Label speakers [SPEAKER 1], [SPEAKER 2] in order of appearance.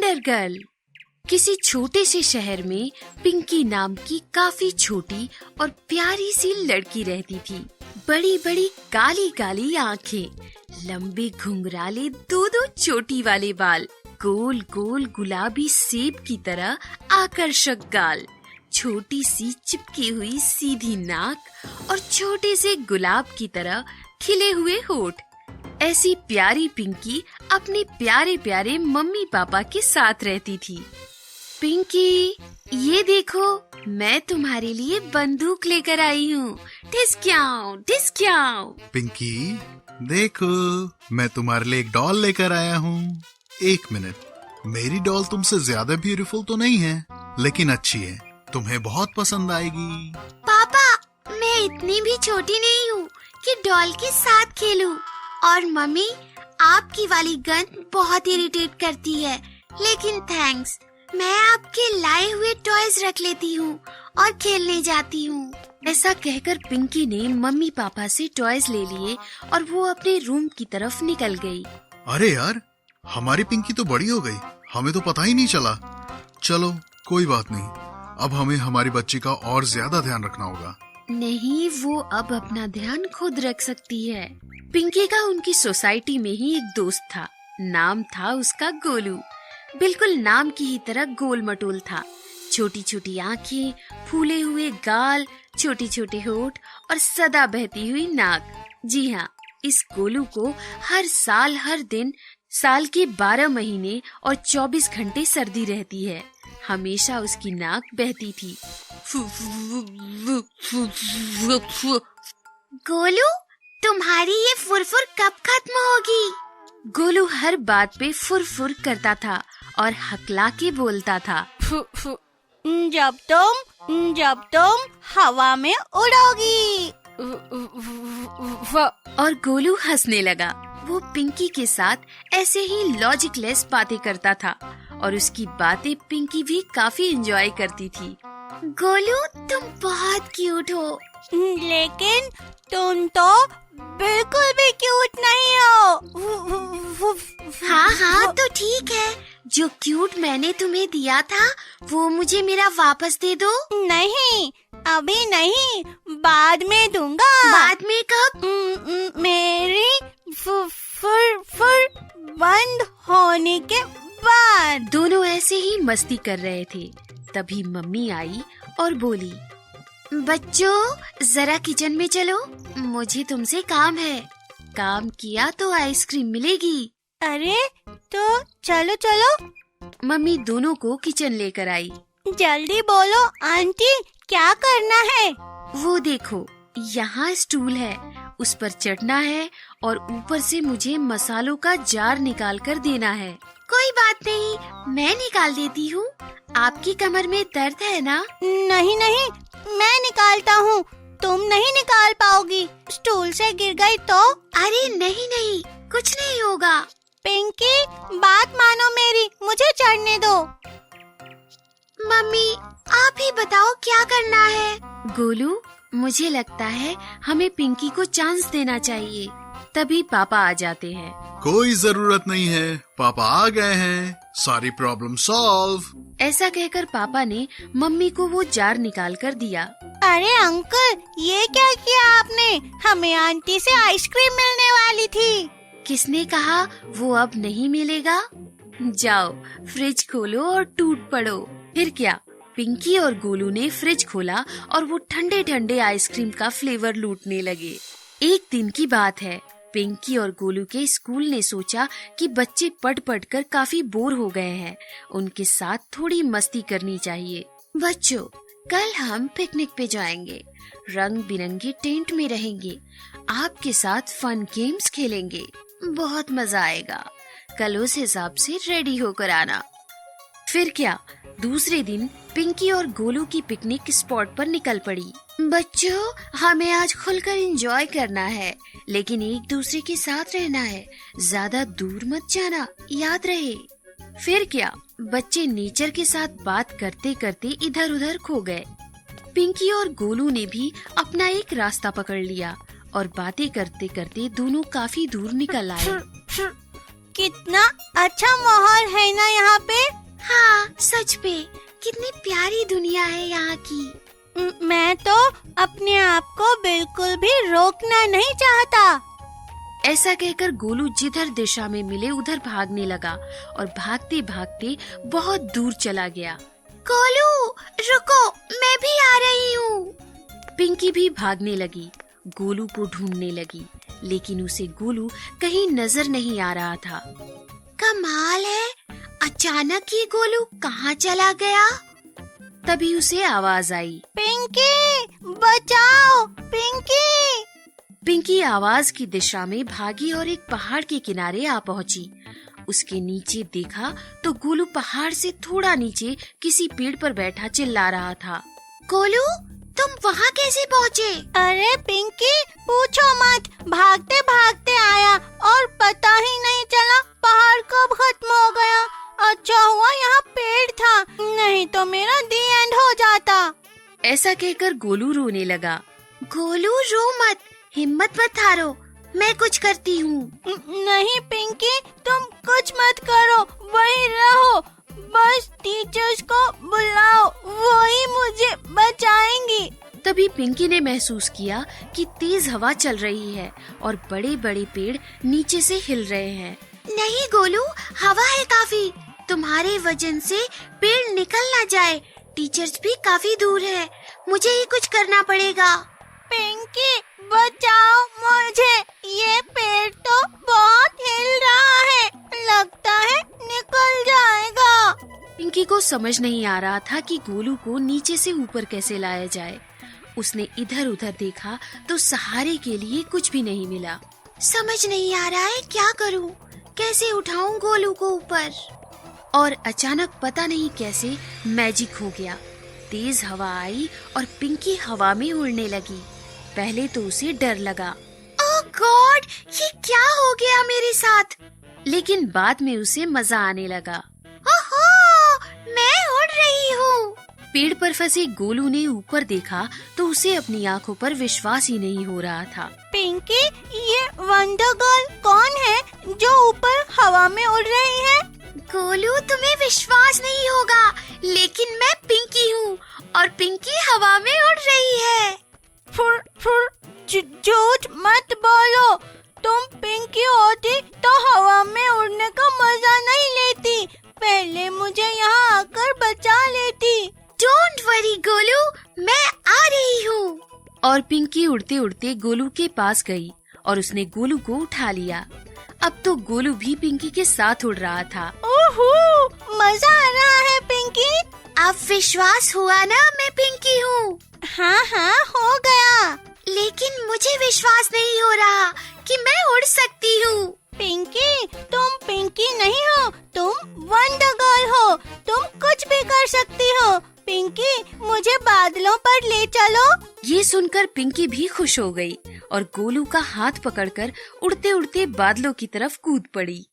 [SPEAKER 1] Wonder girl. किसी छोटे से शहर में पिंकी नाम की काफी छोटी और प्यारी सी लड़की रहती थी। बड़ी बड़ी काली काली आंखें, लंबे घुंघराले दो दो चोटी वाले बाल, गोल गोल गुलाबी सेब की तरह आकर्षक गाल, छोटी सी चिपकी हुई सीधी नाक और छोटे से गुलाब की तरह खिले हुए होठ। ऐसी प्यारी पिंकी अपने प्यारे प्यारे मम्मी पापा के साथ रहती थी। पिंकी, ये देखो, मैं तुम्हारे लिए बंदूक लेकर आई हूँ। ढिसक्याओ ढिसक्याओ।
[SPEAKER 2] पिंकी, देखो, मैं तुम्हारे लिए एक डॉल लेकर आया हूँ। एक मिनट, मेरी डॉल तुमसे ज्यादा ब्यूटीफुल तो नहीं है, लेकिन अच्छी है, तुम्हें बहुत पसंद आएगी।
[SPEAKER 3] पापा, मैं इतनी भी छोटी नहीं हूँ कि डॉल के साथ खेलूं। और मम्मी, आपकी वाली गन बहुत इरिटेट करती है, लेकिन थैंक्स, मैं आपके लाए हुए टॉयज रख लेती हूँ और खेलने जाती हूँ।
[SPEAKER 1] ऐसा कहकर पिंकी ने मम्मी पापा से टॉयज ले लिए और वो अपने रूम की तरफ निकल गई।
[SPEAKER 2] अरे यार, हमारी पिंकी तो बड़ी हो गई, हमें तो पता ही नहीं चला। चलो कोई बात नहीं, अब हमें हमारी बच्ची का और ज्यादा ध्यान रखना होगा।
[SPEAKER 1] नहीं, वो अब अपना ध्यान खुद रख सकती है। पिंकी का उनकी सोसाइटी में ही एक दोस्त था। नाम था उसका गोलू। बिल्कुल नाम की ही तरह गोल मटोल था। छोटी छोटी आंखें, फूले हुए गाल, छोटे छोटे होठ और सदा बहती हुई नाक। जी हाँ, इस गोलू को हर साल हर दिन साल के 12 महीने और 24 घंटे सर्दी रहती है। हमेशा उसकी नाक बहती थी।
[SPEAKER 3] गोलू, तुम्हारी ये फुरफुर कब खत्म होगी?
[SPEAKER 1] गोलू हर बात पे फुर करता था और हकला के बोलता था,
[SPEAKER 4] जब तुम हवा में उड़ोगी।
[SPEAKER 1] और गोलू हंसने लगा। वो पिंकी के साथ ऐसे ही लॉजिकलेस बातें करता था और उसकी बातें पिंकी भी काफी एंजॉय करती थी।
[SPEAKER 3] गोलू, तुम बहुत क्यूट हो।
[SPEAKER 4] लेकिन तुम तो बिल्कुल भी क्यूट नहीं हो।
[SPEAKER 3] हाँ, तो ठीक है, जो क्यूट मैंने तुम्हें दिया था वो मुझे मेरा वापस दे दो।
[SPEAKER 4] नहीं, अभी नहीं, बाद में दूंगा।
[SPEAKER 3] बाद में कब?
[SPEAKER 4] मेरी फुर बंद होने के बाद।
[SPEAKER 1] दोनों ऐसे ही मस्ती कर रहे थे। तभी मम्मी आई और बोली,
[SPEAKER 3] बच्चों, जरा किचन में चलो, मुझे तुमसे काम है। काम किया तो आइसक्रीम मिलेगी।
[SPEAKER 4] अरे, तो चलो चलो।
[SPEAKER 1] मम्मी दोनों को किचन लेकर आई।
[SPEAKER 4] जल्दी बोलो आंटी, क्या करना है?
[SPEAKER 1] वो देखो, यहाँ स्टूल है, उस पर चढ़ना है और ऊपर से मुझे मसालों का जार निकाल कर देना है।
[SPEAKER 3] कोई बात नहीं, मैं निकाल देती हूँ। आपकी कमर में दर्द है ना?
[SPEAKER 4] नहीं, मैं निकालता हूँ, तुम नहीं निकाल पाओगी। स्टूल से गिर गई तो?
[SPEAKER 3] अरे नहीं, कुछ नहीं होगा।
[SPEAKER 4] पिंकी, बात मानो मेरी, मुझे चढ़ने दो।
[SPEAKER 3] मम्मी, आप ही बताओ क्या करना है।
[SPEAKER 1] गोलू, मुझे लगता है हमें पिंकी को चांस देना चाहिए। तभी पापा आ जाते हैं।
[SPEAKER 2] कोई जरूरत नहीं है, पापा आ गए हैं, सारी प्रॉब्लम सॉल्व।
[SPEAKER 1] ऐसा कहकर पापा ने मम्मी को वो जार निकाल कर दिया।
[SPEAKER 4] अरे अंकल, ये क्या किया आपने? हमें आंटी से आइसक्रीम मिलने वाली थी।
[SPEAKER 1] किसने कहा वो अब नहीं मिलेगा? जाओ, फ्रिज खोलो और टूट पड़ो। फिर क्या, पिंकी और गोलू ने फ्रिज खोला और वो ठंडे ठंडे आइसक्रीम का फ्लेवर लूटने लगे। एक दिन की बात है, पिंकी और गोलू के स्कूल ने सोचा कि बच्चे पढ़ कर काफी बोर हो गए हैं, उनके साथ थोड़ी मस्ती करनी चाहिए। बच्चों, कल हम पिकनिक पे जाएंगे, रंग बिरंगे टेंट में रहेंगे, आपके साथ फन गेम्स खेलेंगे, बहुत मजा आएगा। कल उस हिसाब से रेडी होकर आना। फिर क्या, दूसरे दिन पिंकी और गोलू की पिकनिक स्पॉट पर निकल पड़ी। बच्चों, हमें आज खुलकर एंजॉय करना है, लेकिन एक दूसरे के साथ रहना है, ज्यादा दूर मत जाना, याद रहे। फिर क्या, बच्चे नेचर के साथ बात करते करते इधर उधर खो गए। पिंकी और गोलू ने भी अपना एक रास्ता पकड़ लिया और बातें करते करते दोनों काफी दूर निकल आए।
[SPEAKER 4] कितना अच्छा माहौल है ना यहाँ पे।
[SPEAKER 3] मुझ पे। कितनी प्यारी दुनिया है यहाँ की।
[SPEAKER 4] मैं तो अपने आप को बिल्कुल भी रोकना नहीं चाहता।
[SPEAKER 1] ऐसा कहकर गोलू जिधर दिशा में मिले उधर भागने लगा और भागते भागते बहुत दूर चला गया।
[SPEAKER 3] गोलू रुको, मैं भी आ रही हूँ।
[SPEAKER 1] पिंकी भी भागने लगी, गोलू को ढूंढने लगी, लेकिन उसे गोलू कहीं नजर नहीं आ रहा था।
[SPEAKER 3] कमाल है, अचानक ही गोलू कहाँ चला गया?
[SPEAKER 1] तभी उसे आवाज आई,
[SPEAKER 4] पिंकी बचाओ, पिंकी।
[SPEAKER 1] पिंकी आवाज की दिशा में भागी और एक पहाड़ के किनारे आ पहुंची। उसके नीचे देखा तो गोलू पहाड़ से थोड़ा नीचे किसी पेड़ पर बैठा चिल्ला रहा था।
[SPEAKER 3] गोलू तुम वहाँ कैसे पहुँचे?
[SPEAKER 4] अरे पिंकी पूछो मत, भागते भागते आया और पता ही नहीं चला पहाड़ कब खत्म हो गया। अच्छा हुआ यहाँ पेड़ था, नहीं तो मेरा दी एंड हो जाता।
[SPEAKER 1] ऐसा कहकर गोलू रोने लगा।
[SPEAKER 3] गोलू रो मत, हिम्मत मत हारो, मैं कुछ करती हूँ।
[SPEAKER 4] नहीं पिंकी, तुम कुछ मत करो, वहीं रहो, बस टीचर्स को बुलाओ, वो ही मुझे बचाएंगी।
[SPEAKER 1] तभी पिंकी ने महसूस किया कि तेज हवा चल रही है और बड़े बड़े पेड़ नीचे से हिल रहे हैं।
[SPEAKER 3] नहीं गोलू, हवा है काफी, तुम्हारे वजन से पेड़ निकल ना जाए। टीचर्स भी काफी दूर है, मुझे ही कुछ करना पड़ेगा।
[SPEAKER 4] पिंकी बचाओ मुझे, ये पेड़ तो बहुत हिल रहा है, लगता है निकल जाएगा।
[SPEAKER 1] पिंकी को समझ नहीं आ रहा था कि गोलू को नीचे से ऊपर कैसे लाया जाए। उसने इधर उधर देखा तो सहारे के लिए कुछ भी नहीं मिला।
[SPEAKER 3] समझ नहीं आ रहा है क्या करूं, कैसे उठाऊं गोलू को ऊपर।
[SPEAKER 1] और अचानक पता नहीं कैसे मैजिक हो गया। तेज हवा आई और पिंकी हवा में उड़ने लगी। पहले तो उसे डर लगा,
[SPEAKER 3] ओह गॉड, ये क्या हो गया मेरे साथ?
[SPEAKER 1] लेकिन बाद में उसे मजा आने लगा।
[SPEAKER 3] ओहो, मैं उड़ रही हूँ।
[SPEAKER 1] पेड़ पर फंसे गोलू ने ऊपर देखा तो उसे अपनी आंखों पर विश्वास ही नहीं हो रहा था।
[SPEAKER 4] पिंकी, ये वंडर गर्ल कौन है जो ऊपर हवा में उड़ रही है?
[SPEAKER 3] गोलू तुम्हें विश्वास नहीं होगा, लेकिन मैं पिंकी हूँ और पिंकी हवा में उड़ रही है।
[SPEAKER 4] झूठ मत बोलो, तुम पिंकी होती तो हवा में उड़ने का मजा नहीं लेती, पहले मुझे यहाँ आकर बचा लेती।
[SPEAKER 3] डोंट वरी गोलू, मैं आ रही हूँ।
[SPEAKER 1] और पिंकी उड़ते उड़ते गोलू के पास गई और उसने गोलू को उठा लिया। अब तो गोलू भी पिंकी के साथ उड़ रहा था।
[SPEAKER 4] ओहो, मजा आ रहा है पिंकी।
[SPEAKER 3] अब विश्वास हुआ ना मैं पिंकी हूँ?
[SPEAKER 4] हाँ हो गया।
[SPEAKER 3] लेकिन मुझे विश्वास नहीं हो रहा कि मैं उड़ सकती हूँ।
[SPEAKER 4] पिंकी, तुम पिंकी नहीं हो, तुम वंडर गर्ल हो, तुम कुछ भी कर सकती हो। पिंकी, मुझे बादलों पर ले चलो।
[SPEAKER 1] ये सुनकर पिंकी भी खुश हो गई और गोलू का हाथ पकड़कर उड़ते उड़ते बादलों की तरफ कूद पड़ी।